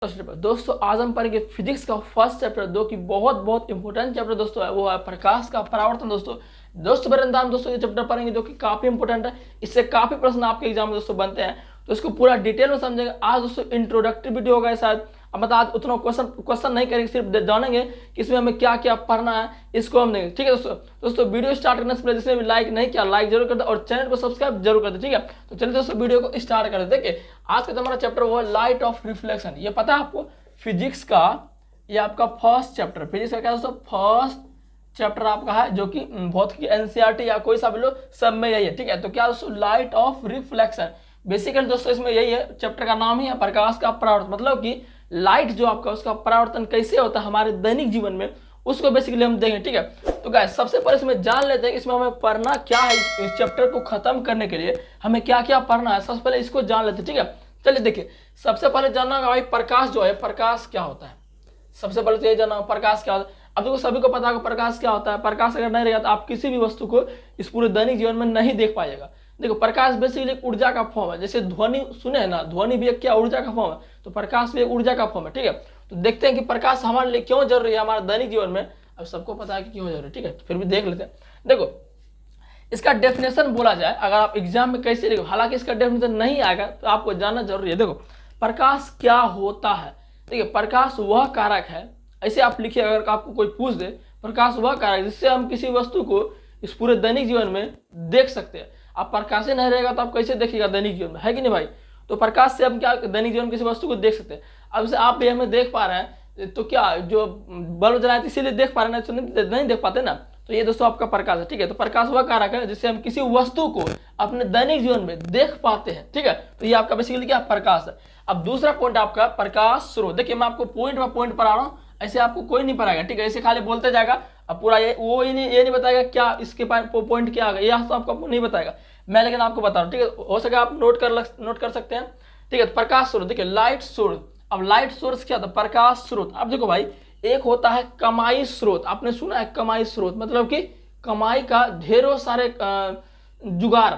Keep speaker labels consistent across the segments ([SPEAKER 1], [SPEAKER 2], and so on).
[SPEAKER 1] दोस्तों आज हम पढ़ेंगे फिजिक्स का फर्स्ट चैप्टर जो कि बहुत इंपॉर्टेंट चैप्टर दोस्तों है, वो है प्रकाश का परावर्तन। दोस्तों मेरे अंदाज दोस्तों ये चैप्टर पढ़ेंगे जो कि काफी इंपॉर्टेंट है। इससे काफी प्रश्न आपके एग्जाम में दोस्तों बनते हैं, तो इसको पूरा डिटेल में समझेंगे। आज दोस्तों इंट्रोडक्टरी वीडियो होगा शायद, अब मतलब आज उतना क्वेश्चन नहीं करेंगे, सिर्फ जानेंगे कि इसमें हमें क्या क्या पढ़ना है, इसको हम देंगे। ठीक है दोस्तों वीडियो स्टार्ट करने से पहले जिसने भी लाइक नहीं किया लाइक जरूर कर दे और चैनल को सब्सक्राइब जरूर कर दे। ठीक है, तो चलिए दोस्तों वीडियो को स्टार्ट कर दे। देखिए आज का हमारा चैप्टर वो है लाइट ऑफ रिफ्लेक्शन। ये पता है आपको फिजिक्स का, ये आपका फर्स्ट चैप्टर, फिजिक्स का क्या दोस्तों फर्स्ट चैप्टर आपका है, जो कि भौतिकी एनसीईआरटी या कोई सा भी लो सब में यही है। ठीक है, तो क्या दोस्तों लाइट ऑफ रिफ्लेक्शन, बेसिकली दोस्तों इसमें यही है, चैप्टर का नाम ही है प्रकाश का परावर्तन। मतलब कि लाइट जो आपका उसका परावर्तन कैसे होता है हमारे दैनिक जीवन में, उसको बेसिकली हम देंगे। ठीक है, तो गाइस सबसे पहले इसमें जान लेते हैं इसमें हमें पढ़ना क्या है। इस चैप्टर को खत्म करने के लिए हमें क्या क्या पढ़ना है, सबसे पहले इसको जान लेते हैं। ठीक है, चलिए देखिए सबसे पहले जानना होगा भाई प्रकाश जो है, प्रकाश क्या होता है। सबसे पहले तो ये जानना प्रकाश क्या होता है। अब देखो सभी को पता होगा प्रकाश क्या होता है। प्रकाश अगर नहीं रहेगा तो आप किसी भी वस्तु को इस पूरे दैनिक जीवन में नहीं देख पाइएगा। देखो प्रकाश बेसिकली एक ऊर्जा का फॉर्म है, जैसे ध्वनि सुने है ना, ध्वनि भी एक क्या ऊर्जा का फॉर्म है, तो प्रकाश भी एक ऊर्जा का फॉर्म है। ठीक है, तो देखते हैं कि प्रकाश हमारे लिए क्यों जरूरी है हमारे दैनिक जीवन में। अब सबको पता है कि क्यों जरूरी है, ठीक है, फिर भी देख लेते हैं। देखो इसका डेफिनेशन बोला जाए, अगर आप एग्जाम में कैसे लिखो, हालांकि इसका डेफिनेशन नहीं आएगा तो आपको जानना जरूरी है। देखो प्रकाश क्या होता है। देखिए प्रकाश वह कारक है, ऐसे आप लिखिए, अगर आपको कोई पूछ दे प्रकाश वह कारक जिससे हम किसी वस्तु को इस पूरे दैनिक जीवन में देख सकते हैं। आप प्रकाश से नहीं रहेगा तो आप कैसे देखिएगा दैनिक जीवन में, है कि नहीं भाई। तो प्रकाश से हम क्या दैनिक जीवन में किसी वस्तु को देख सकते हैं। अब से आप भी हमें देख पा रहे हैं, तो क्या जो बल्ब जलाए इसीलिए देख पा रहे हैं, तो नहीं देख पाते ना, तो ये दोस्तों आपका प्रकाश है। ठीक है, तो प्रकाश वह कारक है जिससे हम किसी वस्तु को अपने दैनिक जीवन में देख पाते हैं। ठीक है, तो ये आपका बेसिकली क्या प्रकाश है। अब दूसरा पॉइंट आपका प्रकाश स्रोत। देखिए मैं आपको पॉइंट बाय पॉइंट पढ़ा रहा हूँ, ऐसे आपको कोई नहीं पढ़ाएगा। ठीक है, ऐसे खाली बोलते जाएगा, अब पूरा ये नहीं बताएगा क्या इसके पॉइंट क्या आ गया, यह तो आपको नहीं बताएगा मैं, लेकिन आपको बता रहा हूँ। ठीक है, हो सके आप नोट कर सकते हैं। ठीक है, प्रकाश स्रोत देखिए लाइट सोर्स। अब लाइट सोर्स क्या था, प्रकाश स्रोत। अब देखो भाई एक होता है कमाई स्रोत, आपने सुना है कमाई स्रोत, मतलब कि कमाई का ढेरों सारे जुगाड़,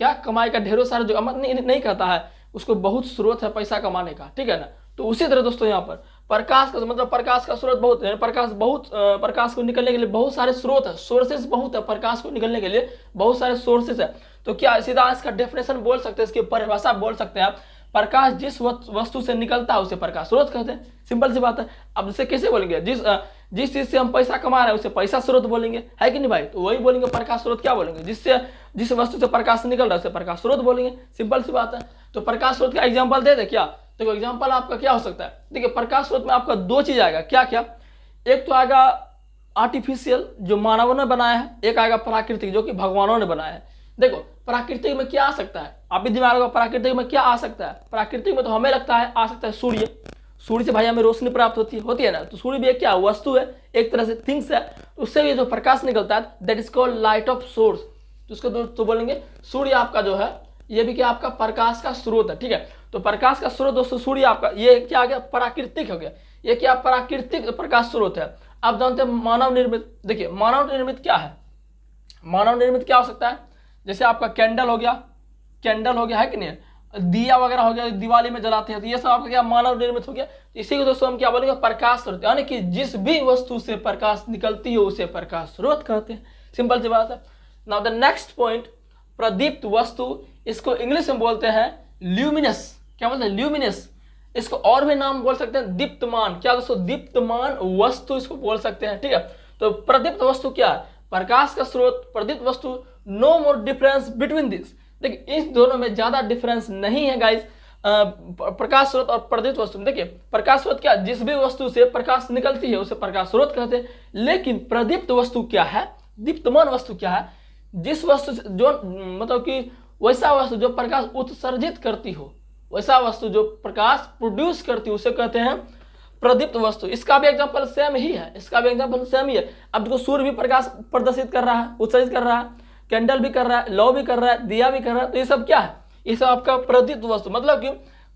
[SPEAKER 1] क्या कमाई का ढेरों सारे जुगाड़ नहीं कहता है, उसको बहुत स्रोत है पैसा कमाने का। ठीक है ना, तो उसी तरह दोस्तों यहाँ पर प्रकाश का मतलब प्रकाश का स्रोत बहुत है, प्रकाश को निकलने के लिए बहुत सारे स्रोत है, सोर्सेस बहुत है, प्रकाश को निकलने के लिए बहुत सारे सोर्सेस है। तो क्या सीधा इसका डेफिनेशन बोल सकते हैं, इसकी परिभाषा बोल सकते हैं आप, प्रकाश जिस वस्तु से निकलता है उसे प्रकाश स्रोत कहते हैं। सिंपल सी बात है। अब इसे कैसे बोलेंगे, जिस चीज से हम पैसा कमा रहे हैं उसे पैसा स्रोत बोलेंगे, है कि नहीं भाई। तो वही बोलेंगे प्रकाश स्रोत क्या बोलेंगे, जिस वस्तु से प्रकाश निकल रहा है उसे प्रकाश स्रोत बोलेंगे। सिंपल सी बात है। तो प्रकाश स्रोत का एग्जाम्पल दे दे क्या, देखो एग्जाम्पल आपका क्या हो सकता है। देखिए प्रकाश स्रोत में आपका दो चीज आएगा, क्या क्या, एक तो आएगा आर्टिफिशियल जो मानवों ने बनाया है, एक आएगा प्राकृतिक जो कि भगवानों ने बनाया है। देखो प्राकृतिक में क्या आ सकता है, आप भी दिमाग में, प्राकृतिक में क्या आ सकता है। प्राकृतिक में तो हमें लगता है आ सकता है सूर्य, सूर्य से भाई हमें रोशनी प्राप्त होती है ना, तो सूर्य भी एक क्या वस्तु है, एक तरह से थिंग्स है, उससे भी जो प्रकाश निकलता है that is called light of source. तो उसको तो बोलेंगे सूर्य आपका जो है ये भी क्या आपका प्रकाश का स्रोत है। ठीक है, तो प्रकाश का स्रोत दोस्तों सूर्य आपका ये क्या आ गया, प्राकृतिक हो गया, ये क्या प्राकृतिक प्रकाश स्रोत है। आप जानते हैं मानव निर्मित। देखिए मानव निर्मित क्या है, मानव निर्मित क्या हो सकता है, जैसे आपका कैंडल हो गया है कि नहीं, दिया वगैरह हो गया, दिवाली में जलाते हैं, तो ये सब आपका क्या मानव निर्मित हो गया। इसी को दोस्तों हम क्या बोलेंगे प्रकाश स्रोत, यानी कि जिस भी वस्तु से प्रकाश निकलती है उसे प्रकाश स्रोत कहते हैं। सिंपल सी बात है। नाउ द नेक्स्ट पॉइंट प्रदीप्त वस्तु, इसको इंग्लिश में बोलते हैं ल्यूमिनस। क्या बोलते हैं, ल्यूमिनस। इसको और भी नाम बोल सकते हैं दीप्तमान। क्या दोस्तों, दीप्तमान वस्तु इसको बोल सकते हैं। ठीक है, तो प्रदीप्त वस्तु क्या है, प्रकाश का स्रोत, प्रदीप्त वस्तु, no more difference between this. देखिए इस दोनों में ज्यादा डिफरेंस नहीं है गाइस, प्रकाश स्रोत और प्रदीप्त वस्तु। देखिए प्रकाश स्रोत क्या, जिस भी वस्तु से प्रकाश निकलती है उसे प्रकाश स्रोत कहते हैं। लेकिन प्रदीप्त वस्तु क्या है, दीप्तमान वस्तु क्या है, जिस वस्तु से जो मतलब कि वैसा वस्तु जो प्रकाश उत्सर्जित करती हो, वैसा वस्तु जो प्रकाश प्रोड्यूस करती है उसे कहते हैं प्रदीप्त वस्तु। इसका भी एग्जांपल सेम ही है, अब देखो सूर्य भी प्रकाश प्रदर्शित कर रहा है, उत्सर्जित कर रहा है, कैंडल भी कर रहा है, लौ भी कर रहा है, दिया भी कर रहा है, तो ये सब क्या है, ये सब आपका प्रदीप्त वस्तु। मतलब कि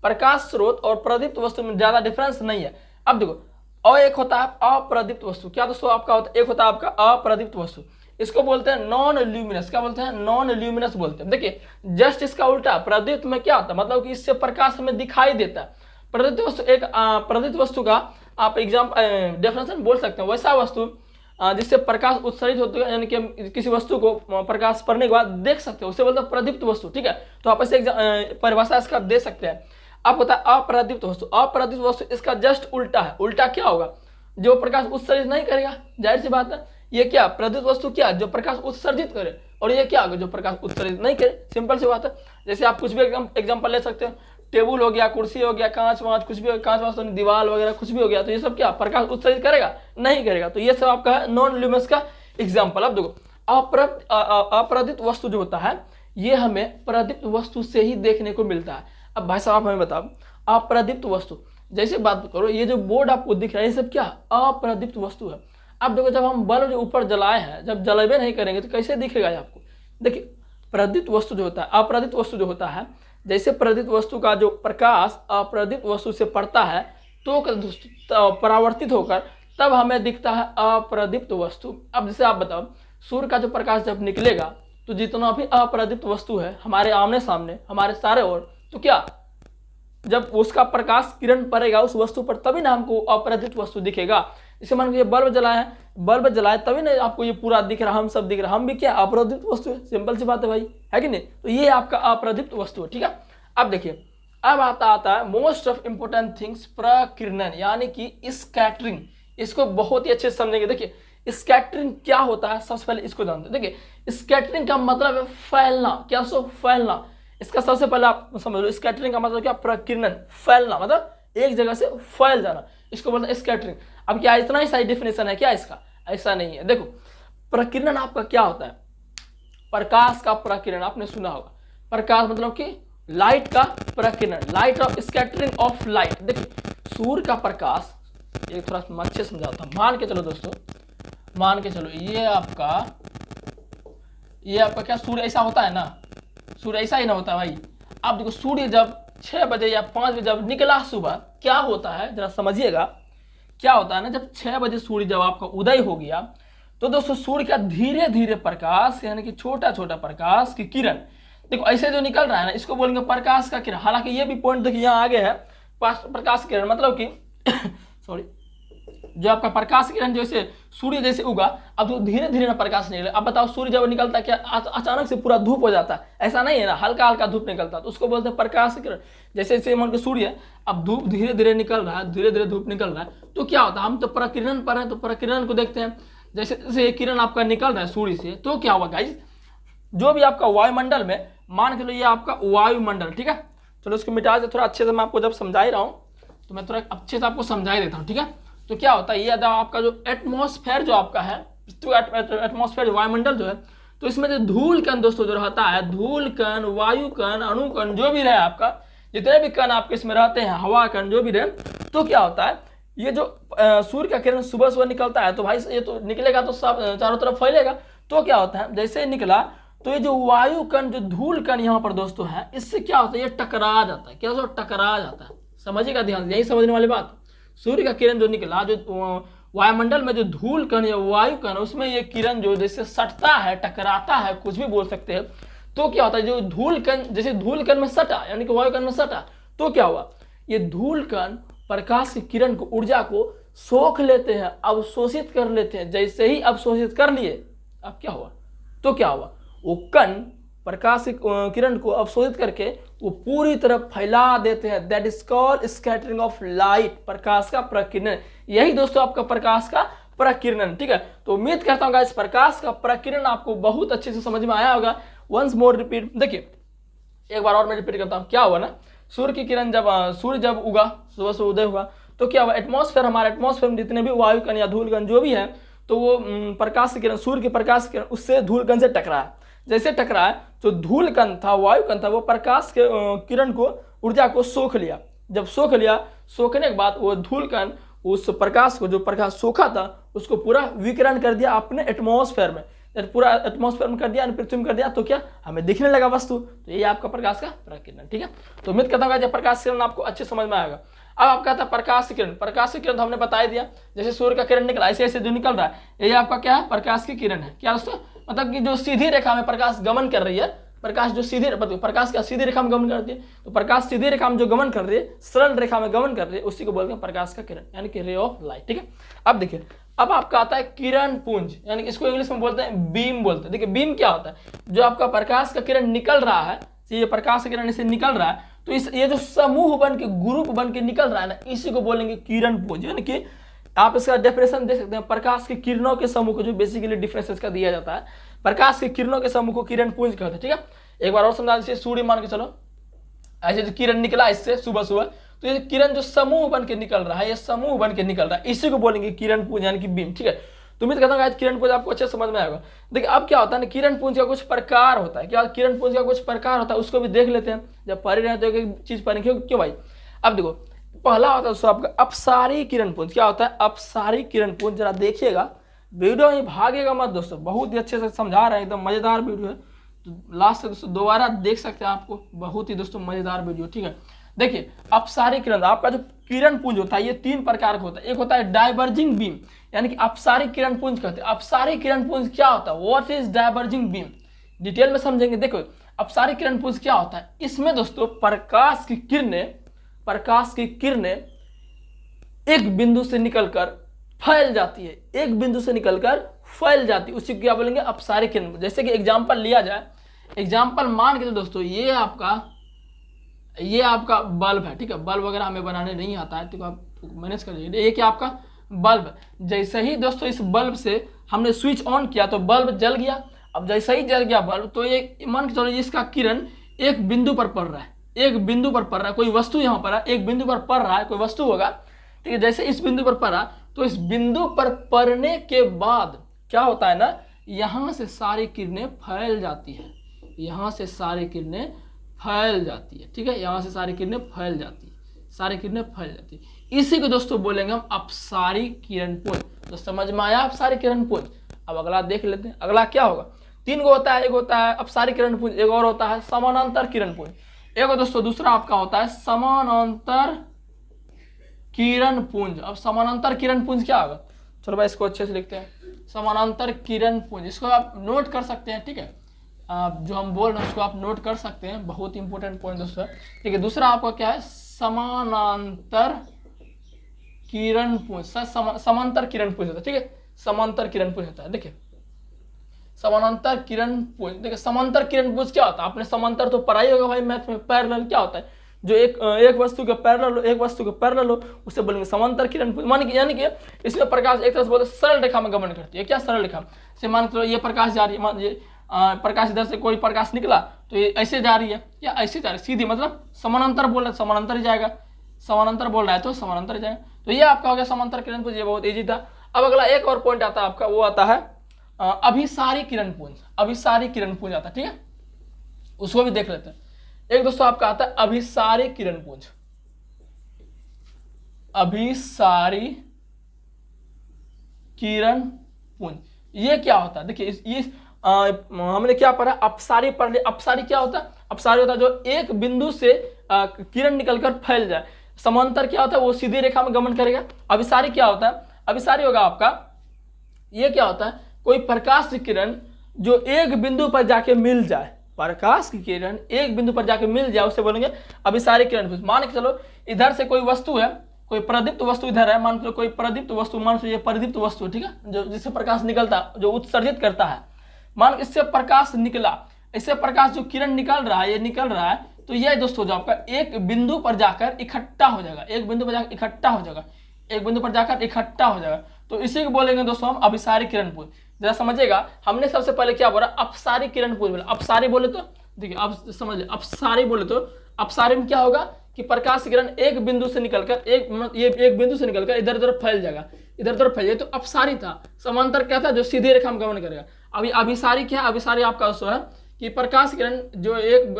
[SPEAKER 1] प्रकाश स्रोत और प्रदीप्त वस्तु में ज्यादा डिफरेंस नहीं है। अब देखो और एक होता है अप्रदीप्त वस्तु। क्या दोस्तों आपका होता है, एक होता है आपका अप्रदीप्त वस्तु, इसको बोलते हैं नॉन ल्यूमिनस। क्या बोलते हैं, नॉन ल्यूमिनस बोलते हैं। देखिए जस्ट इसका उल्टा, प्रदीप्त में क्या होता है, मतलब कि इससे प्रकाश हमें दिखाई देता है, प्रदीप्त वस्तु एक प्रदीप्त वस्तु का आप डेफिनेशन बोल सकते हैं, वैसा वस्तु जिससे प्रकाश उत्सर्जित होते हैं, यानी कि किसी वस्तु को प्रकाश पड़ने के बाद देख सकते हो, उसे बोलते हैं प्रदीप्त वस्तु। ठीक है, तो आप ऐसे परिभाषा इसका दे सकते हैं। आप होता है अप्रदीप्त वस्तु। अप्रदीप्त वस्तु इसका जस्ट उल्टा है। उल्टा क्या होगा? जो प्रकाश उत्सर्जित नहीं करेगा, जाहिर सी बात है। ये क्या प्रदीप्त वस्तु, क्या जो प्रकाश उत्सर्जित करे, और ये क्या होगा जो प्रकाश उत्सर्जित नहीं करे। सिंपल सी बात है। जैसे आप कुछ भी एग्जाम्पल ले सकते हो, टेबल हो गया, कुर्सी हो गया, कांच वाँच कुछ भी, कांच वाँच तो दीवार वगैरह कुछ भी हो गया, तो ये सब क्या प्रकाश उत्सर्जित करेगा? नहीं करेगा। तो ये सब आपका है नॉन ल्यूमिनस का एग्जाम्पल। अब देखो अप्रदीप्त वस्तु जो होता है ये हमें प्रदीप्त वस्तु से ही देखने को मिलता है। अब भाई साहब आप हमें बताओ, अप्रदीप्त वस्तु जैसे बात करो, ये जो बोर्ड आपको दिख रहा है ये सब क्या अप्रदीप्त वस्तु है। अब देखो जब हम बल्ब जो ऊपर जलाए हैं, जब जलेबे नहीं करेंगे तो कैसे दिखेगा ये आपको? देखिए प्रदीप्त वस्तु जो होता है, अप्रदीप्त वस्तु जो होता है, जैसे प्रदीप्त वस्तु का जो प्रकाश अप्रदीप्त वस्तु से पड़ता है तो परावर्तित होकर तब हमें दिखता है अप्रदीप्त वस्तु। अब जैसे आप बताओ, सूर्य का जो प्रकाश जब निकलेगा तो जितना भी अप्रदीप्त वस्तु है हमारे आमने सामने, हमारे सारे ओर, तो क्या जब उसका प्रकाश किरण पड़ेगा उस वस्तु पर तभी ना हमको अप्रदीप्त वस्तु दिखेगा। जैसे मान लीजिए बल्ब जलाए हैं, बल्ब जलाए तभी ना आपको ये पूरा दिख रहा, हम सब दिख रहा, हम भी क्या अप्रदीप्त वस्तु है। सिंपल सी बात है भाई, है कि नहीं? तो ये आपका अप्रदीप्त वस्तु है। ठीक है, अब देखिए अब आता है मोस्ट ऑफ इंपोर्टेंट थिंग्स, प्रकीर्णन यानी कि स्कैटरिंग। इसको बहुत ही अच्छे से समझेंगे। देखिए स्कैटरिंग क्या होता है, सबसे पहले इसको जानते हैं। देखिए स्कैटरिंग का मतलब है फैलना। क्या सो फैलना, इसका सबसे पहले आप समझ लो। स्कैटरिंग का मतलब क्या? प्रकीर्णन, फैलना, मतलब एक जगह से फैल जाना, इसको बोलते हैं स्कैटरिंग। अब क्या इतना ही सही डिफिनेशन है क्या इसका? ऐसा नहीं है। देखो प्रकीर्णन आपका क्या होता है? प्रकाश का प्रकीर्णन आपने सुना होगा। प्रकाश मतलब कि लाइट का प्रकीर्णन, light of scattering of light. देखिए सूर्य का प्रकाश, एक थोड़ा अच्छे समझाता हूं। मान के चलो दोस्तों, मान के चलो ये आपका क्या सूर्य ऐसा होता है ना, सूर्य ऐसा ही ना होता है भाई। आप देखो सूर्य जब 6 बजे या 5 बजे जब निकला सुबह, क्या होता है जरा समझिएगा। क्या होता है ना, जब 6 बजे सूर्य जब आपका उदय हो गया तो दोस्तों सूर्य का धीरे धीरे प्रकाश, यानी कि छोटा छोटा प्रकाश की किरण, देखो ऐसे जो निकल रहा है ना, इसको बोलेंगे प्रकाश का किरण। हालांकि ये भी पॉइंट देखिए यहाँ आगे है, प्रकाश किरण मतलब कि सॉरी, जो आपका प्रकाश किरण जैसे सूर्य जैसे उगा, अब तो धीरे धीरे ना प्रकाश निकले। अब बताओ सूर्य जब निकलता है क्या अचानक से पूरा धूप हो जाता है? ऐसा नहीं है ना, हल्का हल्का धूप निकलता है, तो उसको बोलते हैं प्रकाश किरण। जैसे जैसे मान के सूर्य अब धूप धीरे धीरे निकल रहा है, धीरे धीरे धूप निकल रहा है, तो क्या होता है? हम तो प्रकीर्णन पर है, तो प्रकीर्णन को देखते हैं। जैसे जैसे किरण आपका निकल रहा है सूर्य से, तो क्या हुआ गाइस, जो भी आपका वायुमंडल में, मान के लो ये आपका वायुमंडल, ठीक है, चलो इसको मिटा दे। थोड़ा अच्छे से मैं आपको जब समझा ही रहा हूँ तो मैं थोड़ा अच्छे से आपको समझा ही देता हूँ। ठीक है, तो क्या होता है, ये आपका जो एटमॉस्फेयर जो आपका है, तो एटमॉस्फेयर वायुमंडल जो है, तो इसमें जो धूल कण दोस्तों जो रहता है, धूल कण, वायु कण, अणु कण, जो भी रहे आपका, जितने भी कण आपके इसमें रहते हैं, हवा कण जो भी रहे, तो क्या होता है, ये जो सूर्य का किरण सुबह सुबह निकलता है तो भाई ये तो निकलेगा तो सब चारों तरफ फैलेगा। तो क्या होता है, जैसे निकला तो ये जो वायु कण, जो धूल कण यहाँ पर दोस्तों है, इससे क्या होता है, ये टकरा जाता है। क्या टकरा जाता है? समझिएगा ध्यान, यही समझने वाली बात। सूर्य का किरण जो निकला, जो वायुमंडल में जो धूल कण या वायु कण, उसमें ये किरण जो जैसे सटता है, टकराता है, कुछ भी बोल सकते हैं, तो क्या होता है, जो धूल कण जैसे धूल कण में सटा, यानी कि वायु कण में सटा, तो क्या हुआ, ये धूल कण प्रकाश की किरण को, ऊर्जा को सोख लेते हैं, अवशोषित कर लेते हैं। जैसे ही अवशोषित कर लिए, अब क्या हुआ, तो क्या हुआ, वो कण प्रकाश की किरण को अवशोषित करके वो पूरी तरफ फैला देते हैं। That is called scattering of light, प्रकाश का प्रकीर्णन। यही दोस्तों आपका प्रकाश का प्रकीर्णन। ठीक है, तो उम्मीद करता हूँ इस प्रकाश का प्रकीर्णन आपको बहुत अच्छे से समझ में आया होगा। वंस मोर रिपीट, देखिए एक बार और मैं रिपीट करता हूँ। क्या हुआ ना, सूर्य की किरण जब सूर्य जब उगा, सुबह से उदय हुआ, तो क्या हुआ, एटमॉस्फेयर, हमारे एटमॉस्फेयर में जितने भी वायु कण या धूल कण जो भी है, तो वो प्रकाश की किरण, सूर्य के प्रकाश की किरण उससे धूल कण से टकराया। जैसे टकराया तो धूल कण था, वायु कण था, वो प्रकाश के किरण को, ऊर्जा को सोख लिया। जब सोख लिया, सोखने के बाद वो धूल कण उस प्रकाश को, जो प्रकाश सोखा था, उसको पूरा विकिरण कर दिया अपने एटमॉस्फेयर में। पूरा एटमॉस्फेयर में कर दिया, पृथ्वी में कर दिया, तो क्या हमें दिखने लगा वस्तु। तो ये आपका प्रकाश का प्रकीर्णन। ठीक है, तो उम्मीद करता हूँ प्रकाश किरण आपको अच्छे समझ में आएगा। अब आपका था प्रकाश किरण। प्रकाश की किरण तो हमने बता दिया, जैसे सूर्य का किरण निकला, ऐसे ऐसे जो निकल रहा है, ये आपका क्या है, प्रकाश की किरण है। क्या दोस्तों, मतलब कि जो सीधी रेखा में प्रकाश गमन कर रही है, प्रकाश जो सीधे प्रकाश का सीधी रेखा में गमन करती है, तो प्रकाश सीधी रेखा में जो गमन कर रही है, सरल रेखा में गमन कर रही है, उसी को बोलते हैं प्रकाश का किरण यानी कि रे ऑफ लाइट। ठीक है, अब देखिए अब आपका आता है किरण पुंज, यानी कि इसको इंग्लिश में बोलते हैं बीम बोलते हैं। देखिए बीम क्या होता है, जो आपका प्रकाश का किरण निकल रहा है, ये प्रकाश का किरण इसे निकल रहा है, तो इस ये जो समूह बन के ग्रुप बन के निकल रहा है ना, इसी को बोलेंगे किरण पुंज। यानी कि आप इसका डेफिनेशन देख सकते हैं, प्रकाश के किरणों के समूह को, जो बेसिकली डिफरेंस इसका दिया जाता है, प्रकाश के किरणों के समूह को किरण पुंज कहते हैं। ठीक है, एक बार और समझा दीजिए, सूर्य मान के चलो, ऐसे जो किरण निकला इससे सुबह सुबह, तो ये किरण जो समूह बन के निकल रहा है, ये समूह बन के निकल रहा है, इसी को बोलेंगे किरण पुंज यानी कि बीम। ठीक है, तो उम्मीद करता हूँ किरण पुंज आपको अच्छे समझ में आएगा। देखिए अब क्या होता है ना, किरण पुंज का कुछ प्रकार होता है, क्या किरण पुंज का कुछ प्रकार होता है, उसको भी देख लेते हैं। जब पढ़ रहे हैं तो एक चीज पढ़ेंगे, क्यों भाई। अब देखो पहला होता है दोस्तों आपका अपसारी किरण पुंज। क्या होता है अपसारी किरण पुंज, जरा देखिएगा, वीडियो में भागेगा मत दोस्तों, बहुत ही अच्छे से समझा रहे हैं, एकदम मजेदार वीडियो है, तो लास्ट से दोस्तों दोबारा देख सकते हैं, आपको बहुत ही दोस्तों मजेदार वीडियो। ठीक है, देखिए अपसारी किरण, आपका जो किरण पुंज होता है ये तीन प्रकार का होता है। एक होता है डाइवर्जिंग बीम, यानी कि अपसारी किरण पुंज कहते हैं। अपसारी किरण पुंज क्या होता है, what is diverging beam, detail में समझेंगे। देखो अपसारी किरण पुंज क्या होता है, इसमें दोस्तों प्रकाश की किरणें एक बिंदु से निकलकर फैल जाती है, एक बिंदु से निकलकर फैल जाती है, उसी को क्या बोलेंगे अपसारी किरण। जैसे कि एग्जांपल लिया जाए, एग्जांपल मान के तो दोस्तों ये आपका बल्ब है। ठीक है, बल्ब वगैरह हमें बनाने नहीं आता है, तो आप मैनेज कर लीजिए। ये क्या आपका बल्ब है, जैसे ही दोस्तों इस बल्ब से हमने स्विच ऑन किया तो बल्ब जल गया। अब जैसे ही जल गया बल्ब, तो ये मान के चलो इसका किरण एक बिंदु पर पड़ रहा है, एक बिंदु पर पड़ रहा है, कोई वस्तु यहाँ पर है, एक बिंदु पर पड़ रहा है, कोई वस्तु होगा। ठीक है, जैसे इस बिंदु पर पड़ा, तो इस बिंदु पर पड़ने के बाद क्या होता है ना, यहाँ से सारी किरणें फैल जाती है, यहाँ से सारी किरणें फैल जाती है। ठीक है, यहाँ से सारी किरणें फैल जाती है, सारी किरणें फैल जाती है, इसी को दोस्तों बोलेंगे हम अपसारी किरण पुंज। तो समझ में आया अपसारी किरण पुंज। अब अगला देख लेते हैं, अगला क्या होगा, तीन गो होता है, एक होता है अपसारी किरण पुंज, एक और होता है समानांतर किरण पुंज, एक दोस्तों दूसरा आपका होता है समानांतर किरण पुंज। अब समानांतर किरण पुंज क्या होगा, चलो भाई इसको अच्छे से लिखते हैं, समानांतर किरण पुंज, इसको आप नोट कर सकते हैं। ठीक है, जो हम बोल रहे हैं उसको आप नोट कर सकते हैं, बहुत इंपॉर्टेंट पॉइंट दोस्तों। ठीक है, दूसरा आपका क्या है समानांतर किरण पुंज, समांतर किरण पुंज होता है। ठीक है, समांतर किरण पुंज होता है। देखिए समानांतर किरण पुंज, देखिए समांतर किरण पुंज क्या होता है, आपने समांतर तो पढ़ा ही होगा भाई मैथ में। पैरेलल क्या होता है, जो एक वस्तु के पैरेलल हो, एक वस्तु के पैरेलल हो, उसे बोलेंगे समांतर किरण पुंज। यानी कि इसमें प्रकाश एक तरह से बोलते सरल रेखा में गमन करती है। क्या सरल रेखा से, मान के ये प्रकाश जा रही है, प्रकाश इधर से कोई प्रकाश निकला तो ये ऐसे जा रही है या ऐसे जा रही है, सीधी, मतलब समानांतर बोल रहा है समानांतर ही जाएगा, समानांतर बोल रहा है तो समानांतर ही जाएगा। तो ये आपका हो गया समांतर किरण पुंज, ये बहुत इजी था। अब अगला एक और पॉइंट आता है आपका, वो आता है अभिसारी किरण पुंज, अभिसारी किरण पुंज आता है। ठीक है, उसको भी देख लेते हैं। एक दोस्तों आपका आता है अभिसारी किरण पुंज, अभिसारी किरण पुंज, ये क्या होता है, देखिए ये हमने क्या पढ़ा, अपसारी पढ़ लिया। अपसारी क्या होता है, अपसारी होता है जो एक बिंदु से किरण निकलकर फैल जाए। समांतर क्या होता है, वो सीधी रेखा में गमन करेगा। अभिसारी क्या होता है, अभिसारी होगा आपका, ये क्या होता है, कोई प्रकाश की किरण जो एक बिंदु पर जाके मिल जाए, प्रकाश की किरण एक बिंदु पर जाके मिल जाए, उसे बोलेंगे अभिसारी किरण पुंज। मान के चलो इधर से कोई वस्तु है, कोई प्रदीप्त वस्तु इधर है, मान के चलो कोई प्रदीप्त वस्तु, मान लो ये प्रदीप्त वस्तु, ठीक है, जो जिससे प्रकाश निकलता है, जो उत्सर्जित करता है, मान इससे प्रकाश निकला, इससे प्रकाश जो किरण निकल रहा है, ये निकल रहा है, तो ये दोस्तों जो आपका एक बिंदु पर जाकर इकट्ठा हो जाएगा, एक बिंदु पर जाकर इकट्ठा हो जाएगा, एक बिंदु पर जाकर इकट्ठा हो जाएगा, तो इसी को बोलेंगे दोस्तों हम अभिसारी किरण पुंज। जरा समझिएगा, हमने सबसे पहले क्या बोला, अपसारी किरण पुंज बोला। अपसारी बोले तो देखिए, अब समझ लिया, अपसारी बोले तो अपसारी में क्या होगा कि प्रकाश किरण एक बिंदु से निकलकर एक बिंदु से निकलकर इधर उधर फैल जाएगा, इधर उधर फैल जाए, तो अपसारी था। समांतर क्या था, जो सीधी रेखा में गमन करेगा। अभी अभिसारी क्या है, अभिसारी आपका उसको है कि प्रकाश किरण जो एक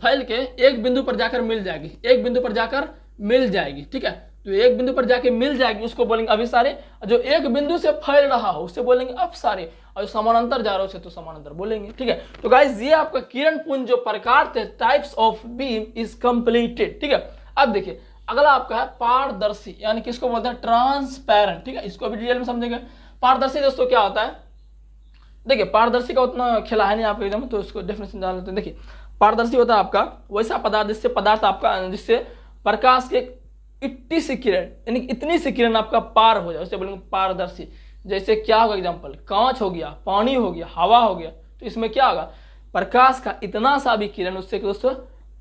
[SPEAKER 1] फैल के एक बिंदु पर जाकर मिल जाएगी, एक बिंदु पर जाकर मिल जाएगी, ठीक है, तो एक बिंदु पर जाके मिल जाएगी, उसको बोलेंगे अभिसारी। जो एक बिंदु से फैल रहा हो उसे बोलेंगे अपसारी, और जो समानांतर जा रहा हो उसे तो समानांतर बोलेंगे, ठीक है। तो गाइस ये आपका किरण पुंज जो प्रकार थे, types of beam is completed, ठीक है। अब देखिए अगला आपका है पारदर्शी, यानी कि इसको बोलते हैं ट्रांसपेरेंट, ठीक है, इसको भी डिटेल में समझेंगे। पारदर्शी दोस्तों क्या होता है, देखिए पारदर्शी का उतना खेला है नहीं आपके एग्जाम में, तो इसको डेफिनेशन जान लेते हैं। देखिए पारदर्शी होता है आपका वैसा पदार्थ जिससे पदार्थ आपका जिससे प्रकाश के इतनी सी किरण यानी इतनी सी किरण आपका पार हो जाए, उसे बोलेंगे पारदर्शी। जैसे क्या होगा एग्जाम्पल, कांच हो गया, पानी हो गया, हवा हो गया, तो इसमें क्या होगा प्रकाश का इतना सा भी किरण उससे दोस्तों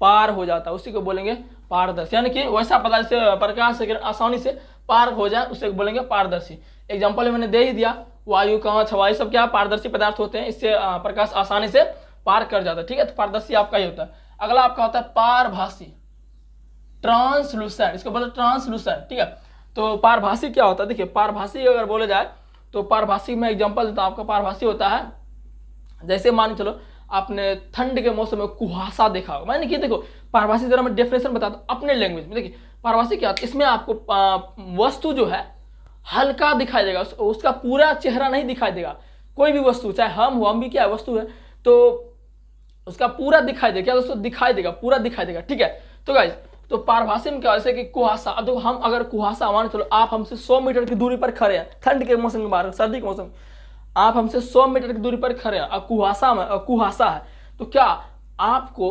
[SPEAKER 1] पार हो जाता है, उसी को बोलेंगे पारदर्शी। यानी कि वैसा पदार्थ से प्रकाश से किरण आसानी से पार हो जाए उसे बोलेंगे पारदर्शी। एग्जाम्पल मैंने दे ही दिया, वायु, कांच, हवा, ये सब क्या पारदर्शी पदार्थ होते हैं, इससे प्रकाश आसानी से पार कर जाता है। ठीक है, तो पारदर्शी आपका ही होता है। अगला आपका होता है पारभासी, ट्रांसलूसेंट, इसको बोलते हैं ट्रांसलूसेंट। ठीक है, तो पारभासी क्या होता है, देखिए पारभासी अगर बोले जाए तो पारभासी में एग्जांपल देता हूं आपका। पारभासी होता है जैसे मान के चलो आपने ठंड के मौसम में कुहासा देखा होगा, मैंने कि देखो पारभासी जरा मैं डेफिनेशन बताता हूं अपने लैंग्वेज में। देखिए पारभासी क्या होता है, इसमें आपको वस्तु जो है हल्का दिखाई देगा, उसका पूरा चेहरा नहीं दिखाई देगा। कोई भी वस्तु, चाहे हम भी क्या है वस्तु है, तो उसका पूरा दिखाई देगा, क्या दोस्तों दिखाई देगा, पूरा दिखाई देगा। ठीक है, तो गाइस तो पारभासी में क्या जैसे कि कुहासा, अब देखो हम अगर कुहासा मान चलो आप हमसे 100 मीटर की दूरी पर खड़े हैं, ठंड के मौसम के बाहर, सर्दी के मौसम आप हमसे 100 मीटर की दूरी पर खड़े हैं, कुहासा है, तो क्या आपको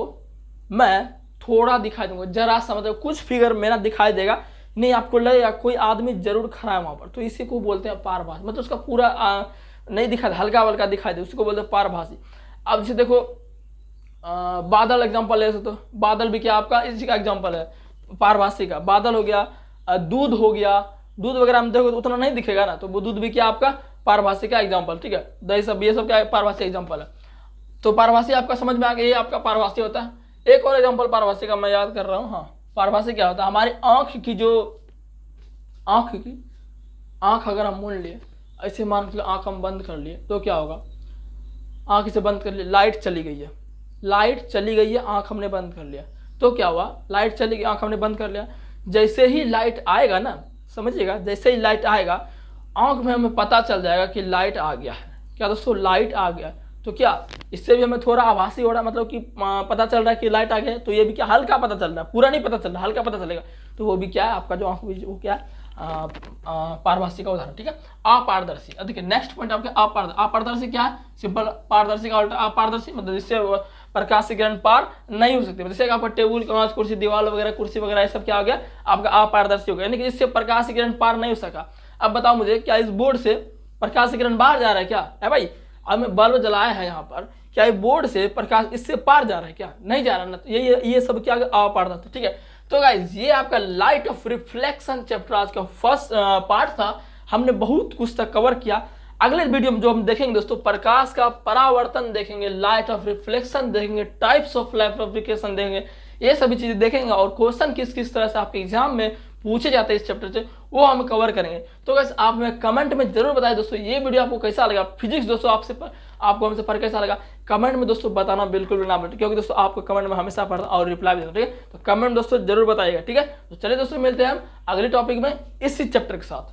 [SPEAKER 1] मैं थोड़ा दिखाई दूंगा, जरा सा मतलब कुछ फिगर मेरा दिखाई देगा, नहीं आपको लगेगा कोई आदमी जरूर खड़ा है वहां पर, तो इसी को बोलते हैं पारभासी। मतलब उसका पूरा नहीं दिखाई, हल्का हल्का दिखाई दे, उसी को बोलते हैं पारभासी। अब जैसे देखो बादल एग्जांपल ले सकते हो, बादल भी क्या आपका इसी का एग्जांपल है पारभासी का। बादल हो गया, दूध हो गया, दूध वगैरह हम देखो तो उतना नहीं दिखेगा ना, तो वो दूध भी क्या आपका पारभासी का एग्जांपल। ठीक है, दही सब ये सब क्या पारभासी एग्जांपल है। तो पारभासी आपका समझ में आ गया, ये आपका पारभासी होता है। एक और एग्जांपल पारभासी का मैं याद कर रहा हूँ, हाँ पारभासी क्या होता है, हमारी आंख अगर हम मूंद लिए, ऐसे मान के आंख हम बंद कर लिए, तो क्या होगा, आंख इसे बंद कर लिए, लाइट चली गई है, आंख हमने बंद कर लिया, तो क्या हुआ, लाइट चली गई, आंख हमने बंद कर लिया। जैसे ही लाइट आएगा ना, समझिएगा, जैसे ही लाइट आएगा आंख में हमें पता चल जाएगा कि लाइट आ गया है। क्या दोस्तों लाइट आ गया, तो क्या इससे भी हमें थोड़ा आभासी हो रहा है, मतलब कि पता चल रहा है कि लाइट आ गया है। तो ये भी क्या हल्का पता चल रहा है, पूरा नहीं पता चल रहा, हल्का पता चलेगा, तो वो भी क्या है आपका जो आंख वो क्या है पारभासी का उदाहरण। ठीक है, अपारदर्शी। देखिए नेक्स्ट पॉइंट आपके अपारदर्शी क्या है, सिंपल पारदर्शी का उल्टा अपारदर्शी, मतलब जिससे प्रकाश की किरण पार नहीं हो सकती। जैसे आपका टेबुल, कांच, कुर्सी, दीवार वगैरह, कुर्सी वगैरह ये सब क्या हो गया आपका अपारदर्शी हो गया, यानी कि जिससे प्रकाश की किरण पार नहीं हो सका। अब बताओ मुझे, क्या इस बोर्ड से प्रकाश की किरण बाहर जा रहा है क्या है भाई, अब मैं बल्ब जलाया है यहाँ पर, क्या इस बोर्ड से प्रकाश इससे पार जा रहा है क्या, नहीं जा रहा ना, तो ये सब क्या अपारदर्शी। ठीक है, तो गाइज ये आपका लाइट ऑफ रिफ्लेक्शन चैप्टर आज का फर्स्ट पार्ट था, हमने बहुत कुछ तक कवर किया। अगले वीडियो में जो हम देखेंगे दोस्तों, प्रकाश का परावर्तन देखेंगे, लाइट ऑफ रिफ्लेक्शन देखेंगे, टाइप्स ऑफ लाइट ऑफ देखेंगे, ये सभी चीजें देखेंगे, और क्वेश्चन किस किस तरह से आपके एग्जाम में पूछे जाते हैं इस चैप्टर से, वो हम कवर करेंगे। तो गाइस आप हमें कमेंट में जरूर बताएं दोस्तों ये वीडियो आपको कैसा लगा, फिजिक्स दोस्तों आपको हमसे पढ़ कैसा लगा, कमेंट में दोस्तों बताना बिल्कुल भी ना भूलें, क्योंकि दोस्तों आपको कमेंट में हमेशा पढ़ना और रिप्लाई भी देना। ठीक है, तो कमेंट दोस्तों जरूर बताइएगा। ठीक है, तो चलिए दोस्तों मिलते हैं हम अगले टॉपिक में इसी चैप्टर के साथ।